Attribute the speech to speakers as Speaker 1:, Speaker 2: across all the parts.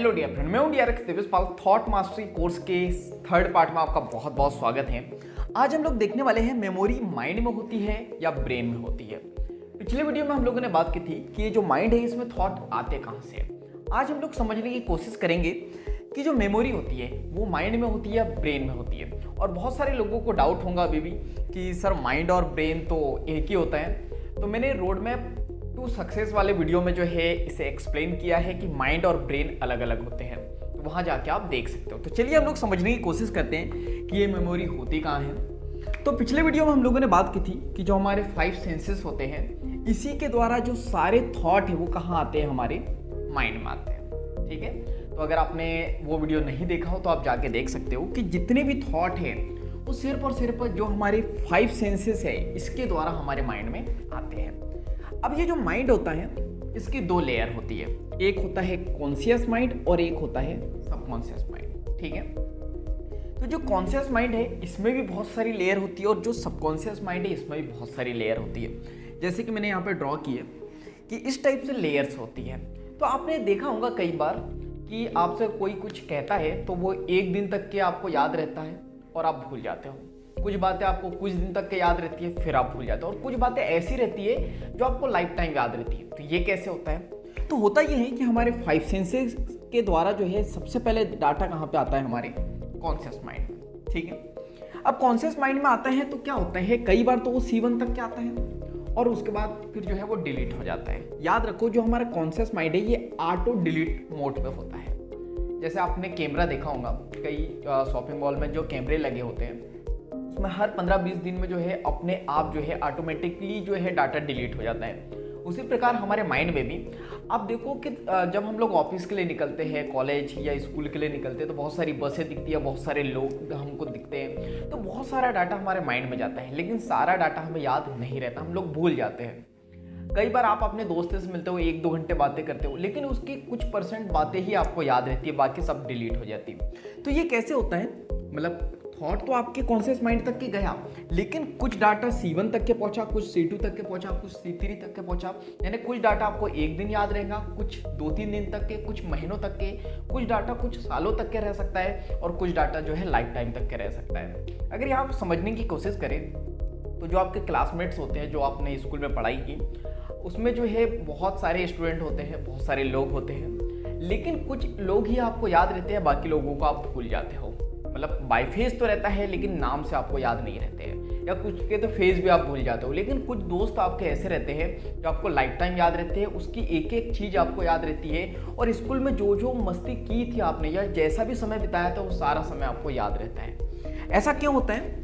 Speaker 1: Hello dear friend, मैं हूं DRX Deveshpal. Thought mastery course के थर्ड पार्ट में आपका बहुत बहुत स्वागत है। आज हम लोग देखने वाले हैं मेमोरी माइंड में होती है या ब्रेन में होती है। पिछले वीडियो में हम लोगों ने बात की थी कि ये जो माइंड है इसमें थॉट आते कहाँ से है। आज हम लोग समझने की कोशिश करेंगे कि जो मेमोरी होती है वो माइंड में होती है या ब्रेन में होती है। और बहुत सारे लोगों को डाउट होगा अभी भी कि सर माइंड और ब्रेन तो एक ही होता है। तो मैंने रोड मैप टू सक्सेस वाले वीडियो में जो है इसे एक्सप्लेन किया है कि माइंड और ब्रेन अलग अलग होते हैं, तो वहाँ जाके आप देख सकते हो। तो चलिए हम लोग समझने की कोशिश करते हैं कि ये मेमोरी होती कहाँ है। तो पिछले वीडियो में हम लोगों ने बात की थी कि जो हमारे 5 सेंसेस होते हैं इसी के द्वारा जो सारे थॉट है वो कहाँ आते हैं, हमारे माइंड में आते हैं। ठीक है, तो अगर आपने वो वीडियो नहीं देखा हो तो आप जाके देख सकते हो कि जितने भी थॉट हैं वो सिर्फ और सिर्फ जो हमारे 5 सेंसेस है इसके द्वारा हमारे माइंड में आते हैं। अब ये जो माइंड होता है इसकी 2 लेयर होती है, एक होता है कॉन्शियस माइंड और एक होता है सबकॉन्शियस माइंड। ठीक है, तो जो कॉन्शियस माइंड है इसमें भी बहुत सारी लेयर होती है और जो सबकॉन्शियस माइंड है इसमें भी बहुत सारी लेयर होती है। जैसे कि मैंने यहाँ पे ड्रॉ की है कि इस टाइप से लेयर्स होती है। तो आपने देखा होगा कई बार कि आपसे कोई कुछ कहता है तो वो एक दिन तक के आपको याद रहता है और आप भूल जाते हो। कुछ बातें आपको कुछ दिन तक के याद रहती है फिर आप भूल जाते हो, और कुछ बातें ऐसी रहती है जो आपको लाइफ टाइम याद रहती है। तो ये कैसे होता है? तो होता ये है कि हमारे 5 सेंसेस के द्वारा जो है सबसे पहले डाटा कहाँ पे आता है, हमारे कॉन्शियस माइंड में। ठीक है, अब कॉन्शियस माइंड में आता है तो क्या होता है, कई बार तो वो C1 तक के आता है और उसके बाद फिर जो है वो डिलीट हो जाता है। याद रखो जो हमारा कॉन्शियस माइंड है ये ऑटो डिलीट मोड पे होता है। जैसे आपने कैमरा देखा होगा, कई शॉपिंग मॉल में जो कैमरे लगे होते हैं उसमें हर 15-20 दिन में जो है अपने आप जो है ऑटोमेटिकली जो है डाटा डिलीट हो जाता है। उसी प्रकार हमारे माइंड में भी आप देखो कि जब हम लोग ऑफिस के लिए निकलते हैं, कॉलेज या स्कूल के लिए निकलते हैं तो बहुत सारी बसें दिखती है, बहुत सारे लोग हमको दिखते हैं, तो बहुत सारा डाटा हमारे माइंड में जाता है। लेकिन सारा डाटा हमें याद नहीं रहता, हम लोग भूल जाते हैं। कई बार आप अपने दोस्त से मिलते हो, 1-2 घंटे बातें करते हो, लेकिन उसकी कुछ % बातें ही आपको याद रहती है, बाकी सब डिलीट हो जाती है। तो ये कैसे होता है? मतलब थॉट तो आपके कॉन्शियस माइंड तक के गया, लेकिन कुछ डाटा C1 तक के पहुंचा, कुछ C2 तक के पहुंचा, कुछ C3 तक के पहुंचा। यानी कुछ डाटा आपको एक दिन याद रहेगा, कुछ 2-3 दिन तक के, कुछ महीनों तक के, कुछ डाटा कुछ सालों तक के रह सकता है और कुछ डाटा जो है लाइफ टाइम तक के रह सकता है। अगर यहाँ आप समझने की कोशिश करें तो जो आपके क्लासमेट्स होते हैं, जो आपने स्कूल में पढ़ाई की, उसमें जो है बहुत सारे स्टूडेंट होते हैं, बहुत सारे लोग होते हैं, लेकिन कुछ लोग ही आपको याद रहते हैं, बाकी लोगों को आप भूल जाते हो। मतलब बाय फेस तो रहता है लेकिन नाम से आपको याद नहीं रहते हैं, या कुछ के तो फेस भी आप भूल जाते हो। लेकिन कुछ दोस्त आपके ऐसे रहते हैं जो आपको लाइफ टाइम याद रहते हैं, उसकी एक एक चीज़ आपको याद रहती है, और स्कूल में जो जो मस्ती की थी आपने या जैसा भी समय बिताया था वो सारा समय आपको याद रहता है। ऐसा क्यों होता है?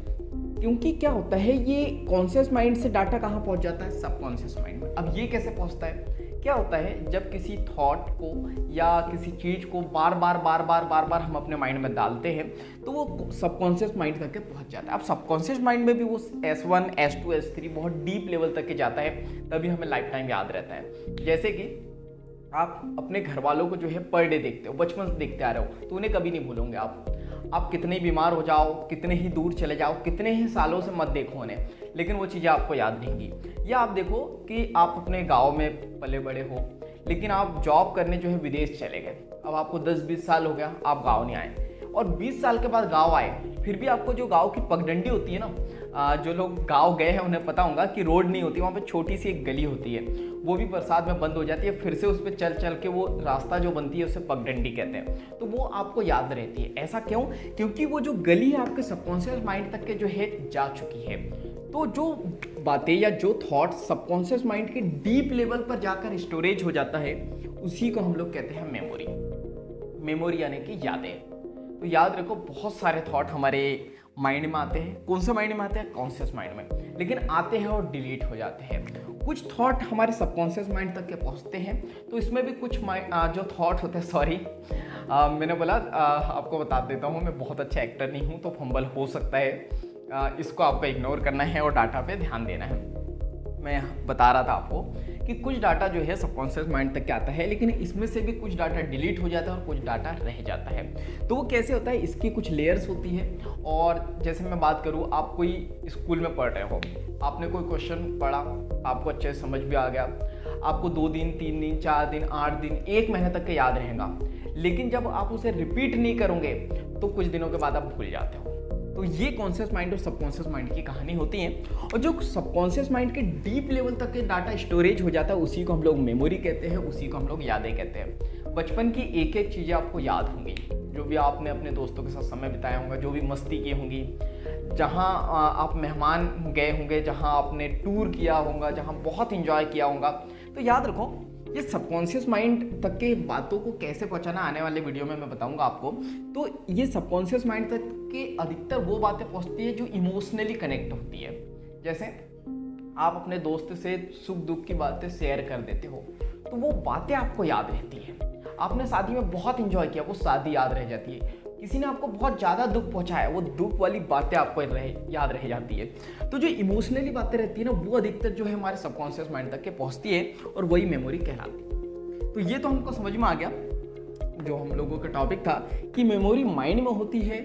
Speaker 1: क्योंकि क्या होता है, ये कॉन्शियस माइंड से डाटा कहाँ पहुँच जाता है, सबकॉन्शियस माइंड में। अब ये कैसे पहुँचता है? क्या होता है, जब किसी थॉट को या किसी चीज़ को बार बार हम अपने माइंड में डालते हैं तो वो सबकॉन्शियस माइंड तक के पहुंच जाता है। अब सबकॉन्शियस माइंड में भी वो S1, S2, S3 बहुत डीप लेवल तक के जाता है, तभी हमें लाइफ टाइम याद रहता है। जैसे कि आप अपने घर वालों को जो है पर डे देखते हो, बचपन से देखते आ रहे हो, तो उन्हें कभी नहीं भूलोगे आप कितने ही बीमार हो जाओ, कितने ही दूर चले जाओ, कितने ही सालों से मत देखो उन्हें, लेकिन वो चीज़ें आपको याद रहेंगी। या आप देखो कि आप अपने गांव में पले बड़े हो, लेकिन आप जॉब करने जो है विदेश चले गए। अब आपको 10-20 साल हो गया, आप गांव नहीं आए, और 20 साल के बाद गांव आए, फिर भी आपको जो गांव की पगडंडी होती है ना, जो लोग गांव गए हैं उन्हें पता होगा कि रोड नहीं होती, वहाँ पे छोटी सी एक गली होती है, वो भी बरसात में बंद हो जाती है, फिर से उस पर चल चल के वो रास्ता जो बनती है उसे पगडंडी कहते हैं। तो वो आपको याद रहती है। ऐसा क्यों? क्योंकि वो जो गली है आपके सबकॉन्शियस माइंड तक के जो है जा चुकी है। तो जो बातें या जो थॉट सबकॉन्शियस माइंड के डीप लेवल पर जाकर स्टोरेज हो जाता है, उसी को हम लोग कहते हैं मेमोरी यानी कि यादें। तो याद रखो बहुत सारे थॉट हमारे माइंड में आते हैं। कौन से माइंड में आते हैं? कॉन्शियस माइंड में, लेकिन आते हैं और डिलीट हो जाते हैं। कुछ थॉट हमारे सबकॉन्शियस माइंड तक के पहुंचते हैं। तो इसमें भी कुछ जो थॉट होते हैं, मैंने बोला आपको बता देता हूँ, मैं बहुत अच्छा एक्टर नहीं हूँ तो फंबल हो सकता है, इसको आपको इग्नोर करना है और डाटा पे ध्यान देना है। मैं बता रहा था आपको कि कुछ डाटा जो है सबकॉन्शियस माइंड तक के आता है, लेकिन इसमें से भी कुछ डाटा डिलीट हो जाता है और कुछ डाटा रह जाता है। तो वो कैसे होता है? इसकी कुछ लेयर्स होती है। और जैसे मैं बात करूँ, आप कोई स्कूल में पढ़ रहे हो, आपने कोई क्वेश्चन पढ़ा, आपको अच्छे से समझ भी आ गया, आपको 2 दिन, 3 दिन, 4 दिन, 8 दिन, 1 महीने तक के याद रहेगा। लेकिन जब आप उसे रिपीट नहीं करोगे तो कुछ दिनों के बाद आप भूल जाते हो। तो ये कॉन्शियस माइंड और सबकॉन्शियस माइंड की कहानी होती है। और जो सबकॉन्शियस माइंड के डीप लेवल तक के डाटा स्टोरेज हो जाता है उसी को हम लोग मेमोरी कहते हैं, उसी को हम लोग यादें कहते हैं। बचपन की एक एक चीज़ें आपको याद होंगी, जो भी आपने अपने दोस्तों के साथ समय बिताया होगा, जो भी मस्ती की होंगी, जहाँ आप मेहमान गए होंगे, जहाँ आपने टूर किया होगा, जहाँ बहुत इंजॉय किया होगा। तो याद रखो ये सबकॉन्शियस माइंड तक के बातों को कैसे पहुंचाना आने वाले वीडियो में मैं बताऊंगा आपको। तो ये सबकॉन्शियस माइंड तक के अधिकतर वो बातें पहुंचती है जो इमोशनली कनेक्ट होती है। जैसे आप अपने दोस्त से सुख दुख की बातें शेयर कर देते हो तो वो बातें आपको याद रहती है। आपने शादी में बहुत इंजॉय किया, वो शादी याद रह जाती है। किसी ने आपको बहुत ज़्यादा दुख पहुंचाया, वो दुख वाली बातें आपको याद रह जाती है। तो जो इमोशनली बातें रहती है ना, वो अधिकतर जो है हमारे सबकॉन्शियस माइंड तक के पहुंचती है और वही मेमोरी कहलाती है। तो ये तो हमको समझ में आ गया जो हम लोगों का टॉपिक था कि मेमोरी माइंड में होती है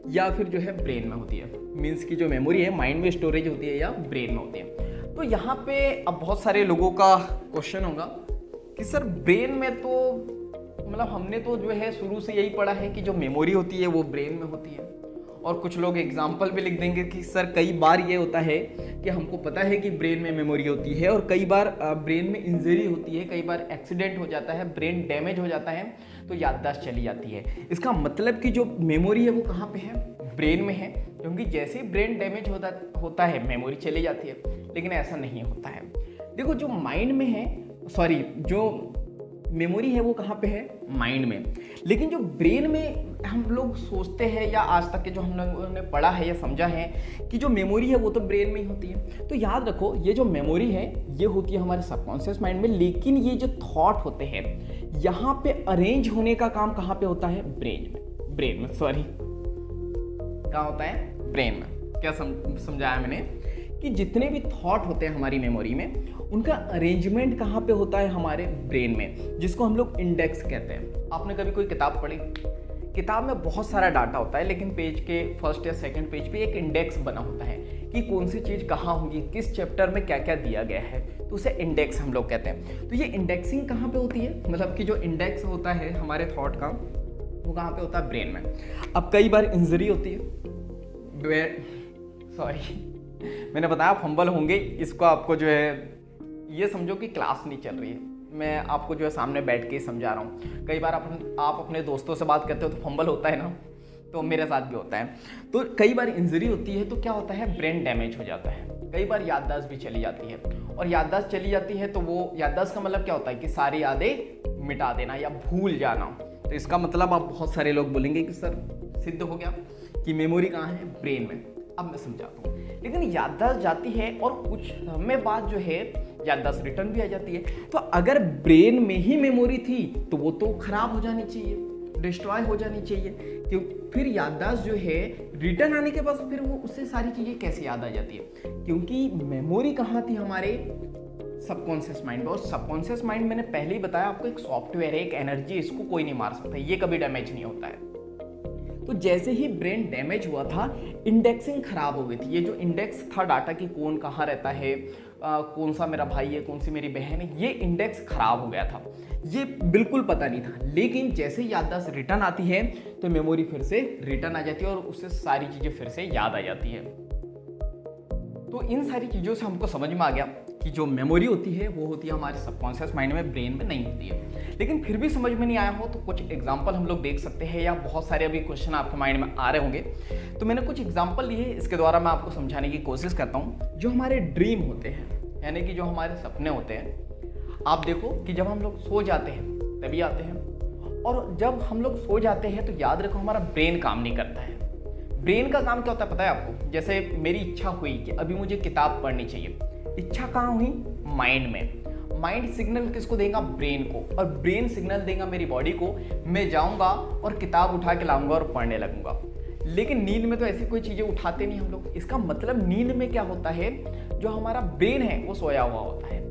Speaker 1: या फिर जो है ब्रेन में होती है। मीन्स की जो मेमोरी है माइंड में स्टोरेज होती है या ब्रेन में होती है। तो यहाँ पे अब बहुत सारे लोगों का क्वेश्चन होगा कि सर ब्रेन में तो मतलब हमने तो जो है शुरू से यही पढ़ा है कि जो मेमोरी होती है वो ब्रेन में होती है। और कुछ लोग एग्जाम्पल भी लिख देंगे कि सर कई बार ये होता है कि हमको पता है कि ब्रेन में मेमोरी होती है और कई बार ब्रेन में इंजरी होती है, कई बार एक्सीडेंट हो जाता है, ब्रेन डैमेज हो जाता है तो याददाश्त चली जाती है। इसका मतलब कि जो मेमोरी है वो कहाँ पे है? ब्रेन में है, क्योंकि जैसे ही ब्रेन डैमेज होता है मेमोरी चली जाती है। लेकिन ऐसा नहीं होता है। देखो जो माइंड में है, जो मेमोरी है वो कहाँ पे है? माइंड में। लेकिन जो ब्रेन में हम लोग सोचते हैं या आज तक के जो हम लोगों ने पढ़ा है या समझा है कि जो मेमोरी है वो तो ब्रेन में ही होती है। तो याद रखो ये जो मेमोरी है ये होती है हमारे सबकॉन्शियस माइंड में, लेकिन ये जो थॉट होते हैं यहाँ पे अरेंज होने का काम कहाँ पे होता है? ब्रेन में कहाँ होता है? ब्रेन में। क्या समझाया मैंने कि जितने भी थॉट होते हैं हमारी मेमोरी में उनका अरेंजमेंट कहाँ पे होता है? हमारे ब्रेन में, जिसको हम लोग इंडेक्स कहते हैं। आपने कभी कोई किताब पढ़ी? किताब में बहुत सारा डाटा होता है, लेकिन पेज के फर्स्ट या सेकंड पेज पे एक इंडेक्स बना होता है कि कौन सी चीज़ कहाँ होगी, किस चैप्टर में क्या क्या दिया गया है, तो उसे इंडेक्स हम लोग कहते हैं। तो ये इंडेक्सिंग कहाँ पे होती है? मतलब कि जो इंडेक्स होता है हमारे थॉट का वो कहाँ पे होता है? ब्रेन में। अब कई बार इंजरी होती है, मैंने बताया आप फंबल होंगे, इसको आपको जो है ये समझो कि क्लास नहीं चल रही है, मैं आपको जो है सामने बैठ के समझा रहा हूँ। कई बार आप अपने दोस्तों से बात करते हो तो फंबल होता है ना, तो मेरे साथ भी होता है। तो कई बार इंजरी होती है तो क्या होता है? ब्रेन डैमेज हो जाता है। कई बार याददाश्त भी चली जाती है, और याददाश्त चली जाती है तो वो याददाश्त का मतलब क्या होता है कि सारी यादें मिटा देना या भूल जाना। तो इसका मतलब आप बहुत सारे लोग बोलेंगे कि सर सिद्ध हो गया कि मेमोरी कहाँ है? ब्रेन में। अब मैं समझाता हूँ। लेकिन याददाश्त जाती है और कुछ समय बाद जो है याददाश्त रिटर्न भी आ जाती है। तो अगर ब्रेन में ही मेमोरी थी तो वो तो खराब हो जानी चाहिए, डिस्ट्रॉय हो जानी चाहिए, क्यों? फिर याददाश्त जो है रिटर्न आने के बाद फिर वो उससे सारी चीज़ें कैसे याद आ जाती है? क्योंकि मेमोरी कहाँ थी? हमारे सबकॉन्शियस माइंड में। और सबकॉन्शियस माइंड मैंने पहले ही बताया आपको एक सॉफ्टवेयर है, एक एनर्जी, इसको कोई नहीं मार सकता, ये कभी डैमेज नहीं होता है। तो जैसे ही ब्रेन डैमेज हुआ था इंडेक्सिंग खराब हो गई थी। ये जो इंडेक्स था डाटा की कौन कहाँ रहता है, कौन सा मेरा भाई है, कौन सी मेरी बहन है, ये इंडेक्स खराब हो गया था, ये बिल्कुल पता नहीं था। लेकिन जैसे ही याददाश्त रिटर्न आती है तो मेमोरी फिर से रिटर्न आ जाती है और उससे सारी चीज़ें फिर से याद आ जाती है। तो इन सारी चीज़ों से हमको समझ में आ गया कि जो मेमोरी होती है वो होती है हमारे सबकॉन्शियस माइंड में, ब्रेन में नहीं होती है। लेकिन फिर भी समझ में नहीं आया हो तो कुछ एग्जांपल हम लोग देख सकते हैं, या बहुत सारे अभी क्वेश्चन आपके माइंड में आ रहे होंगे, तो मैंने कुछ एग्जांपल लिए, इसके द्वारा मैं आपको समझाने की कोशिश करता हूँ। जो हमारे ड्रीम होते हैं, यानी कि जो हमारे सपने होते हैं, आप देखो कि जब हम लोग सो जाते हैं तभी आते हैं, और जब हम लोग सो जाते हैं तो याद रखो हमारा ब्रेन काम नहीं करता है। ब्रेन का काम क्या होता है पता है आपको? जैसे मेरी इच्छा हुई कि अभी मुझे किताब पढ़नी चाहिए, इच्छा कहाँ हुई? माइंड में। माइंड सिग्नल किसको देगा? ब्रेन को, और ब्रेन सिग्नल देगा मेरी बॉडी को, मैं जाऊंगा और किताब उठा के लाऊंगा और पढ़ने लगूंगा। लेकिन नींद में तो ऐसी कोई चीज़ें उठाते नहीं हम लोग। इसका मतलब नींद में क्या होता है, जो हमारा ब्रेन है वो सोया हुआ होता है,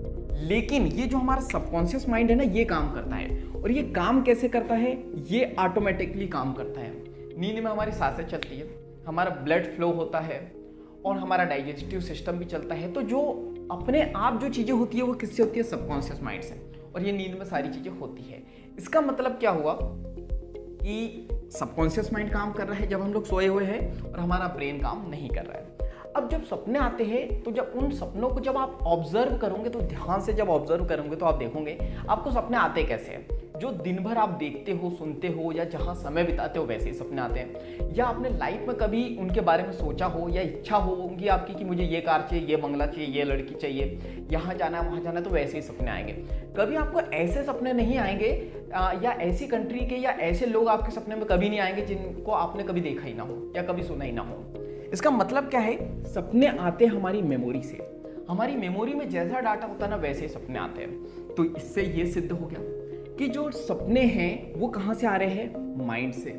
Speaker 1: लेकिन ये जो हमारा सबकॉन्शियस माइंड है ना, ये काम करता है। और ये काम कैसे करता है? ये ऑटोमेटिकली काम करता है। नींद में हमारी सांसें चलती है, हमारा ब्लड फ्लो होता है और हमारा डाइजेस्टिव सिस्टम भी चलता है। तो जो अपने आप जो चीज़ें होती है वो किससे होती है? सबकॉन्शियस माइंड से। और ये नींद में सारी चीज़ें होती है। इसका मतलब क्या हुआ कि सबकॉन्शियस माइंड काम कर रहा है जब हम लोग सोए हुए हैं और हमारा ब्रेन काम नहीं कर रहा है। अब जब सपने आते हैं तो जब उन सपनों को जब आप ऑब्जर्व करोगे, तो ध्यान से जब ऑब्जर्व करोगे तो आप देखोगे आपको सपने आते कैसे हैं। जो दिन भर आप देखते हो, सुनते हो या जहाँ समय बिताते हो वैसे ही सपने आते हैं। या आपने लाइफ में कभी उनके बारे में सोचा हो या इच्छा होगी आपकी कि मुझे ये कार चाहिए, ये बंगला चाहिए, ये लड़की चाहिए, यहाँ जाना है वहाँ जाना है, तो वैसे ही सपने आएंगे। कभी आपको ऐसे सपने नहीं आएंगे या ऐसी कंट्री के या ऐसे लोग आपके सपने में कभी नहीं आएंगे जिनको आपने कभी देखा ही ना हो या कभी सुना ही ना हो। इसका मतलब क्या है, सपने आते हमारी मेमोरी से। हमारी मेमोरी में जैसा डाटा होता है ना वैसे ही सपने आते हैं। तो इससे ये सिद्ध हो गया कि जो सपने हैं वो कहाँ से आ रहे हैं, माइंड से।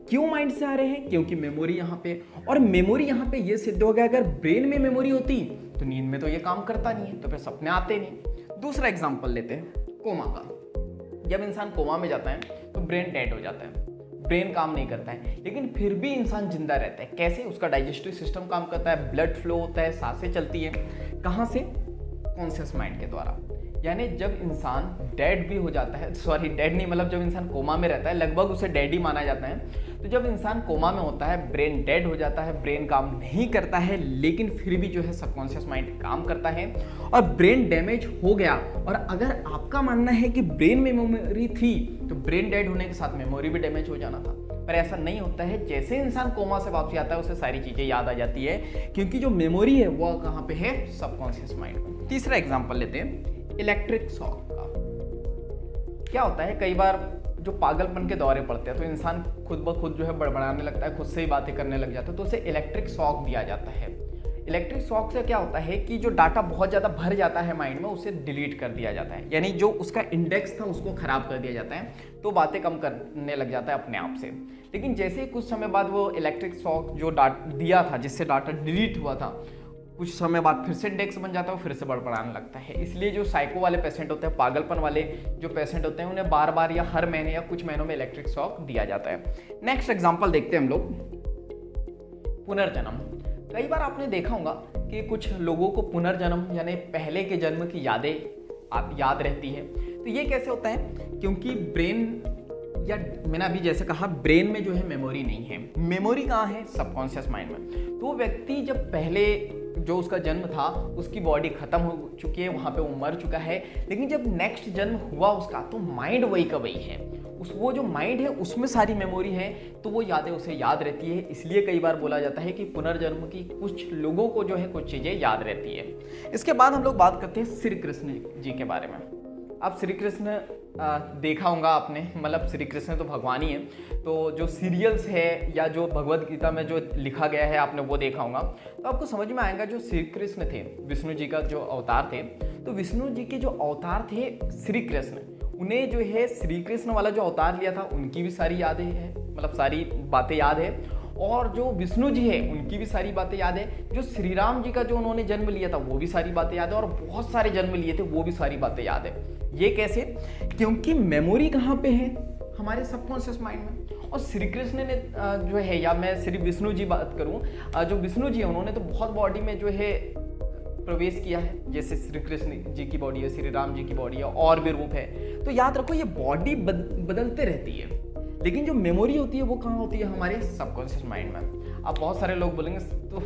Speaker 1: क्यों माइंड से आ रहे हैं, क्योंकि मेमोरी यहाँ पे, और मेमोरी यहाँ पे ये सिद्ध हो गया अगर ब्रेन में मेमोरी होती तो नींद में तो ये काम करता नहीं है, तो फिर सपने आते नहीं। दूसरा एग्जाम्पल लेते हैं कोमा का। जब इंसान कोमा में जाता है तो ब्रेन डेड हो जाता है, ब्रेन काम नहीं करता है, लेकिन फिर भी इंसान जिंदा रहता है। कैसे, उसका डाइजेस्टिव सिस्टम काम करता है, ब्लड फ्लो होता है, सांसें चलती है। कहाँ से, कॉन्शियस माइंड के द्वारा। यानी जब इंसान डेड भी हो जाता है, सॉरी डेड नहीं, मतलब जब इंसान कोमा में रहता है, लगभग उसे डेड ही माना जाता है। तो जब इंसान कोमा में होता है, ब्रेन डेड हो जाता है, ब्रेन काम नहीं करता है, लेकिन फिर भी जो है सबकॉन्शियस माइंड काम करता है और ब्रेन डैमेज हो गया। और अगर आपका मानना है कि ब्रेन में मेमोरी थी तो ब्रेन डेड होने के साथ मेमोरी भी डैमेज हो जाना था, पर ऐसा नहीं होता है। जैसे इंसान कोमा से वापसी आता है उसे सारी चीज़ें याद आ जाती है, क्योंकि जो मेमोरी है वो कहाँ पे है, सबकॉन्शियस माइंड में। तीसरा एग्जाम्पल लेते हैं इलेक्ट्रिक शॉक का। क्या होता है, कई बार जो पागलपन के दौरे पड़ते हैं तो इंसान खुद ब खुद जो है बड़बड़ाने लगता है, खुद से ही बातें करने लग जाता है, तो उसे इलेक्ट्रिक शॉक दिया जाता है। इलेक्ट्रिक शॉक से क्या होता है कि जो डाटा बहुत ज़्यादा भर जाता है माइंड में, उसे डिलीट कर दिया जाता है। यानी जो उसका इंडेक्स था उसको खराब कर दिया जाता है, तो बातें कम करने लग जाता है अपने आप से। लेकिन जैसे ही कुछ समय बाद वो इलेक्ट्रिक शॉक जो दिया था, जिससे डाटा डिलीट हुआ था, कुछ समय बाद फिर से इंडेक्स बन जाता है, फिर से बड़बड़ाने लगता है। इसलिए जो साइको वाले पेशेंट होते हैं, पागलपन वाले जो पेशेंट होते हैं, उन्हें बार बार या हर महीने या कुछ महीनों में इलेक्ट्रिक शॉक दिया जाता है। नेक्स्ट एग्जांपल देखते हैं हम लोग, पुनर्जन्म। कई बार आपने देखा होगा कि कुछ लोगों को पुनर्जन्म यानी पहले के जन्म की यादें याद रहती है। तो ये कैसे होता है, क्योंकि ब्रेन, या मैंने अभी जैसे कहा, ब्रेन में जो है मेमोरी नहीं है। मेमोरी कहाँ है, सबकॉन्शियस माइंड में। तो व्यक्ति जब पहले जो उसका जन्म था उसकी बॉडी खत्म हो चुकी है, वहाँ पे वो मर चुका है, लेकिन जब नेक्स्ट जन्म हुआ उसका तो माइंड वही का वही है। वो जो माइंड है उसमें सारी मेमोरी है, तो वो यादें उसे याद रहती है। इसलिए कई बार बोला जाता है कि पुनर्जन्म की कुछ लोगों को जो है कुछ चीज़ें याद रहती है। इसके बाद हम लोग बात करते हैं श्री कृष्ण जी के बारे में। अब श्री कृष्ण देखा होगा आपने, मतलब श्री कृष्ण तो भगवान ही है, तो जो सीरियल्स है या जो भगवद गीता में जो लिखा गया है आपने वो देखा होगा, तो आपको समझ में आएगा जो श्री कृष्ण थे, विष्णु जी का जो अवतार थे, तो विष्णु जी के जो अवतार थे श्री कृष्ण, उन्हें जो है श्री कृष्ण वाला जो अवतार लिया था उनकी भी सारी यादें हैं, मतलब सारी बातें याद है। और जो विष्णु जी है उनकी भी सारी बातें याद है। जो श्री राम जी का जो उन्होंने जन्म लिया था वो भी सारी बातें याद है, और बहुत सारे जन्म लिए थे वो भी सारी बातें याद है। ये कैसे, क्योंकि मेमोरी कहाँ पे है, हमारे सबकॉन्शियस माइंड में। और श्री कृष्ण ने जो है, या मैं श्री विष्णु जी बात करूँ, जो विष्णु जी है उन्होंने तो बहुत बॉडी में जो है प्रवेश किया है, जैसे श्री कृष्ण जी की बॉडी है, श्री राम जी की बॉडी है, और भी रूप है। तो याद रखो ये बॉडी बदलते रहती है, लेकिन जो मेमोरी होती है वो कहाँ होती है, हमारे सबकॉन्शियस माइंड में। अब बहुत सारे लोग बोलेंगे तो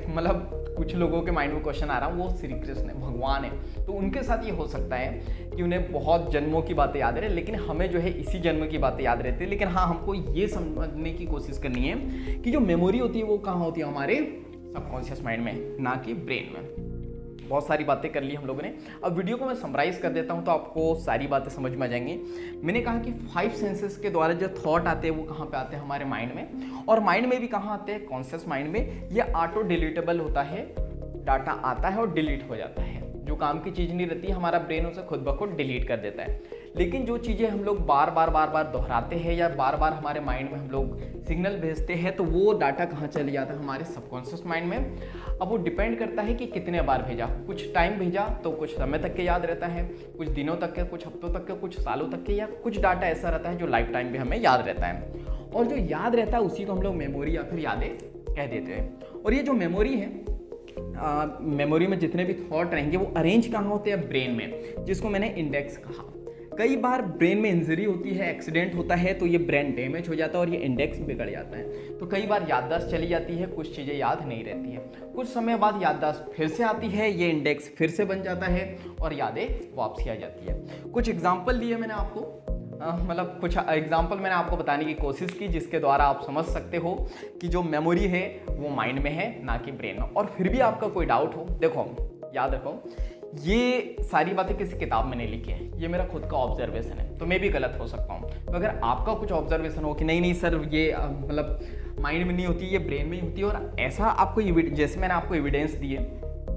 Speaker 1: मतलब कुछ लोगों के माइंड में क्वेश्चन आ रहा है, वो श्री कृष्ण है, भगवान है, तो उनके साथ ये हो सकता है कि उन्हें बहुत जन्मों की बातें याद रहे, लेकिन हमें जो है इसी जन्म की बातें याद रहती है। लेकिन हाँ, हमको ये समझने की कोशिश करनी है कि जो मेमोरी होती है वो कहाँ होती है, हमारे सबकॉन्शियस माइंड में, ना कि ब्रेन में। बहुत सारी बातें कर ली हम लोगों ने। अब वीडियो को मैं समराइज कर देता हूं तो आपको सारी बातें समझ में आ जाएंगी। मैंने कहा कि 5 सेंसेस के द्वारा जो थॉट आते हैं वो कहाँ पे आते हैं, हमारे माइंड में, और माइंड में भी कहाँ आते हैं, कॉन्शियस माइंड में। ये ऑटो डिलीटेबल होता है, डाटा आता है और डिलीट हो जाता है। जो काम की चीज़ नहीं रहती हमारा ब्रेन उसे खुद ब खुद डिलीट कर देता है। लेकिन जो चीज़ें हम लोग बार बार दोहराते हैं या बार बार हमारे माइंड में हम लोग सिग्नल भेजते हैं, तो वो डाटा कहाँ चले जाता है, हमारे सबकॉन्शियस माइंड में। अब वो डिपेंड करता है कि कितने बार भेजा। कुछ टाइम भेजा तो कुछ समय तक के याद रहता है, कुछ दिनों तक के, कुछ हफ्तों तक के, कुछ सालों तक के, या कुछ डाटा ऐसा रहता है जो लाइफ टाइम भी हमें याद रहता है। और जो याद रहता है उसी को हम लोग मेमोरी या फिर यादें कह देते हैं। और ये जो मेमोरी है, मेमोरी में जितने भी थॉट रहेंगे वो अरेंज कहाँ होते हैं, ब्रेन में, जिसको मैंने इंडेक्स कहा। कई बार ब्रेन में इंजरी होती है, एक्सीडेंट होता है तो ये ब्रेन डैमेज हो जाता है और ये इंडेक्स बिगड़ जाता है। तो कई बार याददाश्त चली जाती है, कुछ चीज़ें याद नहीं रहती है, कुछ समय बाद याददाश्त फिर से आती है, ये इंडेक्स फिर से बन जाता है और यादें वापसी आ जाती है। कुछ एग्जाम्पल दिए मैंने आपको, मतलब कुछ एग्जाम्पल मैंने आपको बताने की कोशिश की जिसके द्वारा आप समझ सकते हो कि जो मेमोरी है वो माइंड में है ना कि ब्रेन में। और फिर भी आपका कोई डाउट हो, देखो याद रखो ये सारी बातें किसी किताब में नहीं लिखी है, ये मेरा खुद का ऑब्जर्वेशन है, तो मैं भी गलत हो सकता हूँ। तो अगर आपका कुछ ऑब्जर्वेशन हो कि नहीं नहीं सर ये मतलब माइंड में नहीं होती, ये ब्रेन में ही होती है, और ऐसा आपको जैसे मैंने आपको एविडेंस दिए,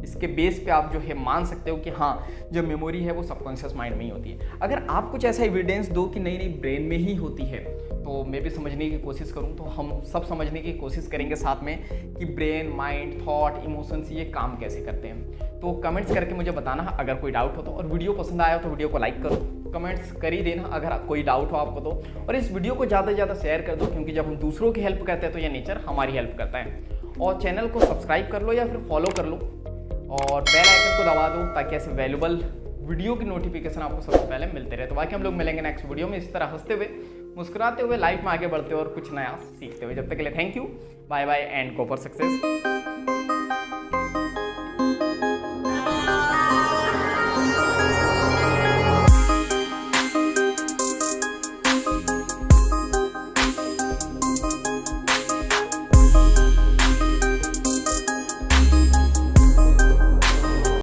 Speaker 1: इसके बेस पे आप जो है मान सकते हो कि हाँ जो मेमोरी है वो सबकॉन्शियस माइंड में ही होती है। अगर आप कुछ ऐसा एविडेंस दो कि नहीं नहीं ब्रेन में ही होती है, तो मैं भी समझने की कोशिश करूँ, तो हम सब समझने की कोशिश करेंगे साथ में कि ब्रेन, माइंड, थॉट, इमोशंस ये काम कैसे करते हैं। तो कमेंट्स करके मुझे बताना अगर कोई डाउट हो तो, और वीडियो पसंद आया तो वीडियो को लाइक करो, कमेंट्स कर ही देना अगर कोई डाउट हो आपको तो, और इस वीडियो को ज़्यादा से ज़्यादा शेयर कर दो, क्योंकि जब हम दूसरों की हेल्प करते हैं तो यह नेचर हमारी हेल्प करता है। और चैनल को सब्सक्राइब कर लो या फिर फॉलो कर लो और बेल आइकन को दबा दो ताकि ऐसे वैल्यूबल वीडियो की नोटिफिकेशन आपको सबसे पहले मिलते रहे। तो बाकी हम लोग मिलेंगे नेक्स्ट वीडियो में इस तरह हंसते हुए, मुस्कुराते हुए, लाइफ में आगे बढ़ते हुए और कुछ नया सीखते हुए। जब तक के लिए thank you, bye bye and go for success.